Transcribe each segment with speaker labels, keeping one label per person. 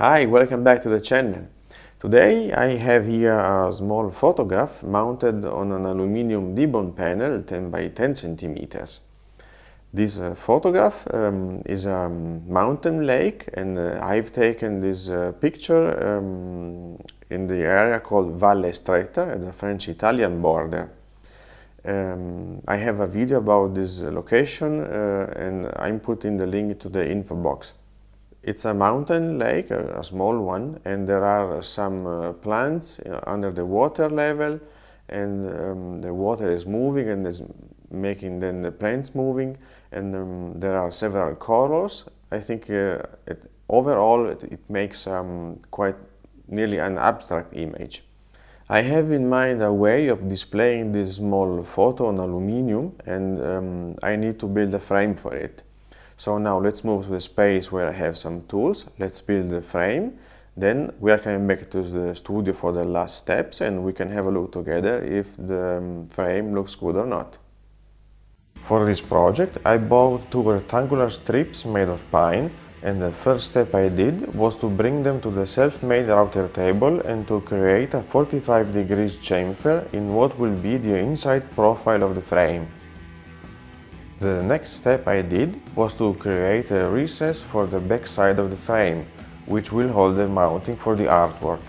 Speaker 1: Hi, welcome back to the channel. Today I have here a small photograph mounted on an alu-dibond panel 10 by 10 centimeters. This photograph is a mountain lake, and I've taken this picture in the area called Valle Stretta at the French-Italian border. I have a video about this location and I'm putting the link to the info box. It's a mountain lake, a small one, and there are some plants under the water level, and the water is moving and is making then the plants moving, and there are several colors. I think overall it makes quite nearly an abstract image. I have in mind a way of displaying this small photo on aluminum, and I need to build a frame for it. So now let's move to the space where I have some tools. Let's build the frame. Then we are coming back to the studio for the last steps, and we can have a look together if the frame looks good or not. For this project I bought two rectangular strips made of pine, and the first step I did was to bring them to the self-made router table and to create a 45 degrees chamfer in what will be the inside profile of the frame. The next step I did was to create a recess for the back side of the frame, which will hold the mounting for the artwork.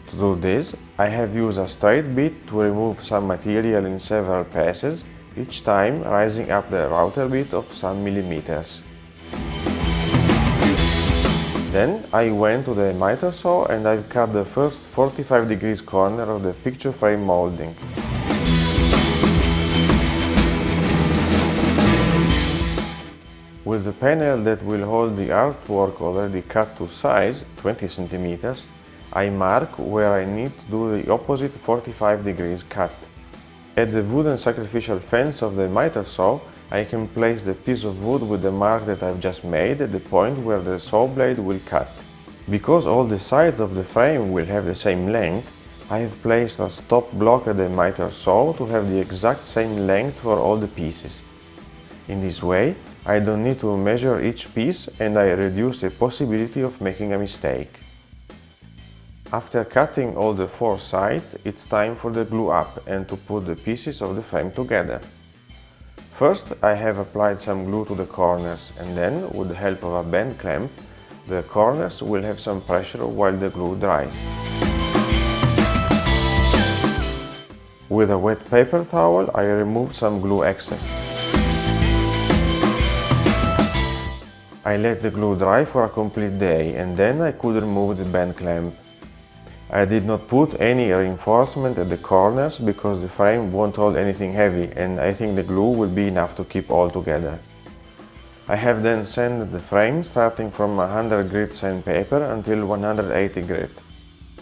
Speaker 1: To do this, I have used a straight bit to remove some material in several passes, each time rising up the router bit of some millimeters. Then I went to the miter saw and I've cut the first 45 degrees corner of the picture frame molding. With the panel that will hold the artwork already cut to size, 20 centimeters, I mark where I need to do the opposite 45 degrees cut. At the wooden sacrificial fence of the miter saw, I can place the piece of wood with the mark that I've just made at the point where the saw blade will cut. Because all the sides of the frame will have the same length, I have placed a stop block at the miter saw to have the exact same length for all the pieces. In this way, I don't need to measure each piece and I reduce the possibility of making a mistake. After cutting all the four sides, it's time for the glue up and to put the pieces of the frame together. First, I have applied some glue to the corners, and then, with the help of a bend clamp, the corners will have some pressure while the glue dries. With a wet paper towel, I removed some glue excess. I let the glue dry for a complete day, and then I could remove the bend clamp. I did not put any reinforcement at the corners because the frame won't hold anything heavy, and I think the glue will be enough to keep all together. I have then sanded the frame starting from 100 grit sandpaper until 180 grit.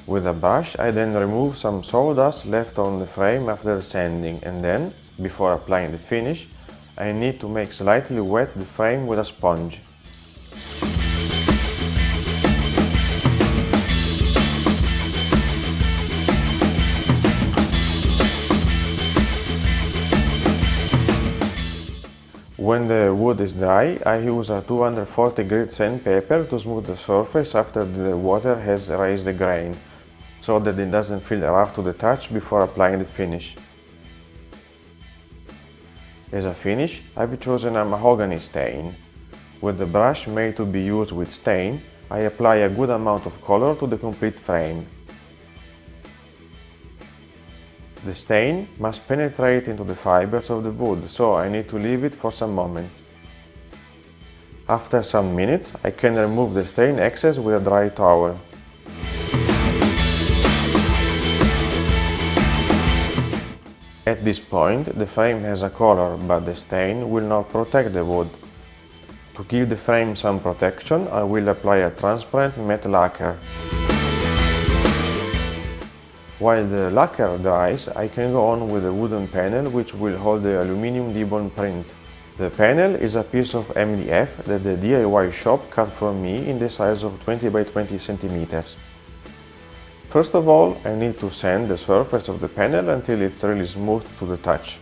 Speaker 1: With a brush I then remove some sawdust left on the frame after sanding, and then, before applying the finish, I need to make slightly wet the frame with a sponge. When the wood is dry, I use a 240 grit sandpaper to smooth the surface after the water has raised the grain, so that it doesn't feel rough to the touch before applying the finish. As a finish, I've chosen a mahogany stain. With the brush made to be used with stain, I apply a good amount of color to the complete frame. The stain must penetrate into the fibers of the wood, so I need to leave it for some moments. After some minutes, I can remove the stain excess with a dry towel. At this point, the frame has a color, but the stain will not protect the wood. To give the frame some protection, I will apply a transparent matte lacquer. While the lacquer dries, I can go on with the wooden panel which will hold the alu-dibond print. The panel is a piece of MDF that the DIY shop cut for me in the size of 20 by 20 centimeters. First of all, I need to sand the surface of the panel until it's really smooth to the touch.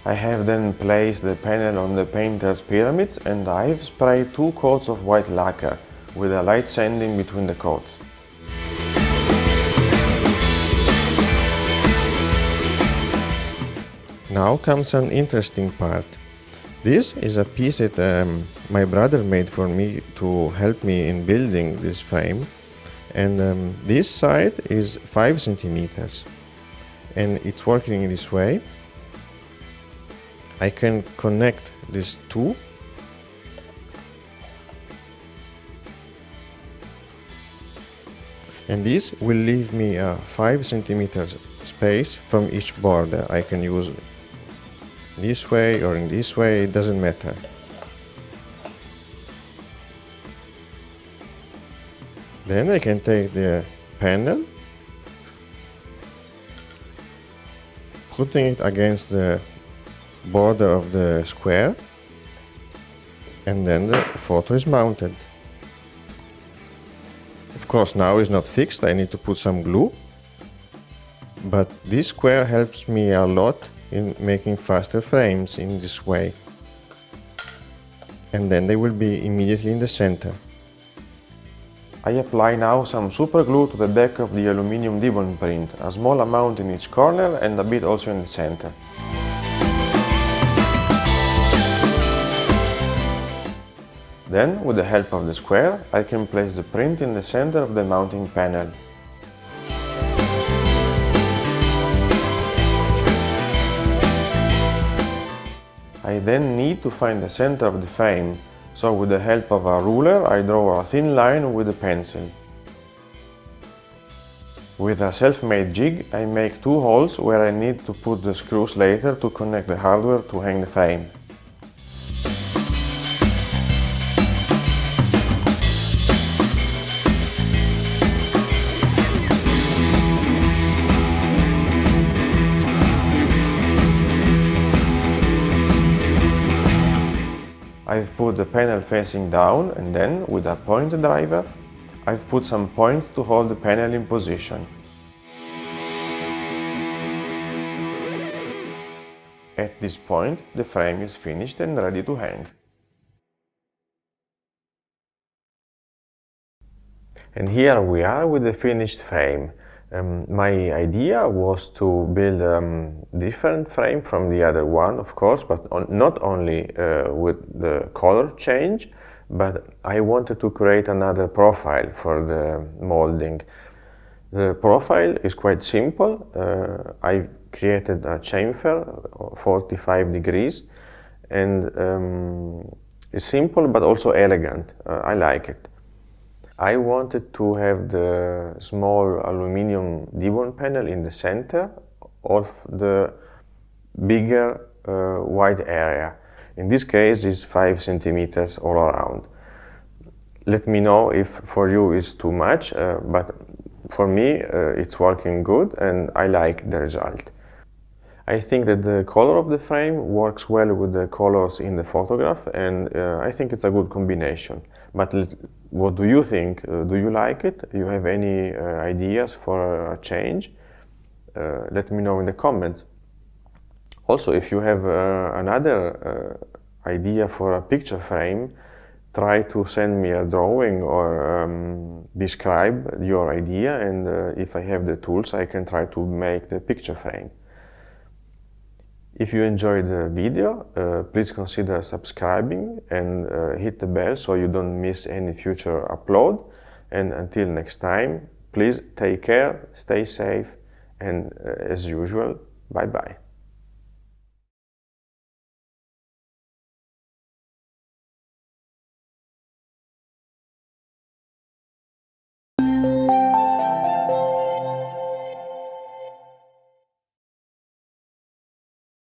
Speaker 1: I have then placed the panel on the painter's pyramids and I've sprayed 2 coats of white lacquer, with a light sanding between the coats. Now comes an interesting part. This is a piece that my brother made for me to help me in building this frame, and this side is 5 centimeters, and it's working in this way. I can connect these two, and this will leave me a 5 centimeters space from each border. I can use this way or in this way, it doesn't matter. Then I can take the panel, putting it against the border of the square, and then the photo is mounted. Of course, now it's not fixed, I need to put some glue, but this square helps me a lot in making faster frames in this way. And then they will be immediately in the center. I apply now some super glue to the back of the aluminium dibond print, a small amount in each corner and a bit also in the center. Then, with the help of the square, I can place the print in the center of the mounting panel. I then need to find the center of the frame, so with the help of a ruler I draw a thin line with a pencil. With a self-made jig I make 2 holes where I need to put the screws later to connect the hardware to hang the frame. I've put the panel facing down, and then, with a point driver, I've put some points to hold the panel in position. At this point, the frame is finished and ready to hang. And here we are with the finished frame. My idea was to build a different frame from the other one, of course, but not only with the color change, but I wanted to create another profile for the molding. The profile is quite simple. I created a chamfer, 45 degrees, and it's simple but also elegant. I like it. I wanted to have the small aluminium dibond panel in the center of the bigger white area. In this case, it's 5 centimeters all around. Let me know if for you it's too much, but for me it's working good and I like the result. I think that the color of the frame works well with the colors in the photograph, and I think it's a good combination. But what do you think? Do you like it? Do you have any ideas for a change? Let me know in the comments. Also, if you have another idea for a picture frame, try to send me a drawing or describe your idea, and if I have the tools, I can try to make the picture frame. If you enjoyed the video, please consider subscribing and hit the bell so you don't miss any future upload. And until next time, please take care, stay safe, and as usual, bye-bye.